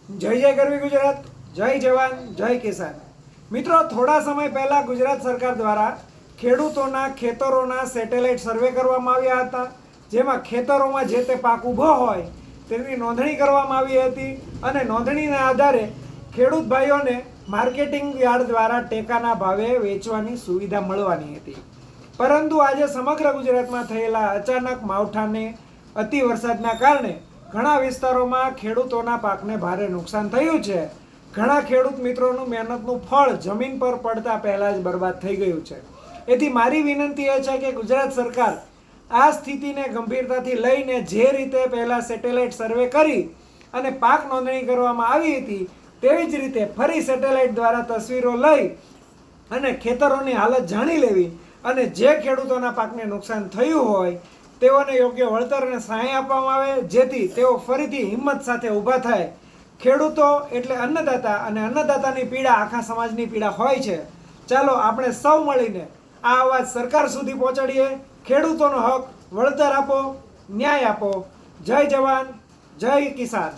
જય જય ગરવી ગુજરાત, જય જવાન, જય કિસાન. મિત્રો, થોડા સમય પહેલા ગુજરાત સરકાર દ્વારા ખેડૂતોના ખેતરોના સેટેલાઇટ સર્વે કરવામાં આવ્યા હતા, જેમાં ખેતરોમાં જે તે પાક ઊભો હોય તેની નોંધણી કરવામાં આવી હતી અને નોંધણીના આધારે ખેડૂત ભાઈઓને માર્કેટિંગ યાર્ડ દ્વારા ટેકાના ભાવે વેચવાની સુવિધા મળવાની હતી. પરંતુ આજે સમગ્ર ગુજરાતમાં થયેલા અચાનક માવઠાને અતિ વરસાદના કારણે ઘણા વિસ્તારોમાં ખેડૂતોના પાકને ભારે નુકસાન થયું છે. ઘણા ખેડૂત મિત્રોનું મહેનતનું ફળ જમીન પર પડતા પહેલા જ બરબાદ થઈ ગયું છે. એથી મારી વિનંતી એ છે કે ગુજરાત સરકાર આ સ્થિતિને ગંભીરતાથી લઈને જે રીતે પહેલા સેટેલાઇટ સર્વે કરી અને પાક નોંધણી કરવામાં આવી હતી તેવી જ રીતે ફરી સેટેલાઇટ દ્વારા તસવીરો લઈ અને ખેતરોની હાલત જાણી લેવી અને જે ખેડૂતોના પાકને નુકસાન થયું હોય તેઓને યોગ્ય વળતર અને સહાય આપવામાં આવે, જેથી તેઓ ફરીથી હિંમત સાથે ઊભા થાય. ખેડૂતો એટલે અન્નદાતા અને અન્નદાતાની પીડા આખા સમાજની પીડા હોય છે. ચાલો આપણે સૌ મળીને આ અવાજ સરકાર સુધી પહોંચાડીએ. ખેડૂતોનો હક, વળતર આપો, ન્યાય આપો. જય જવાન, જય કિસાન.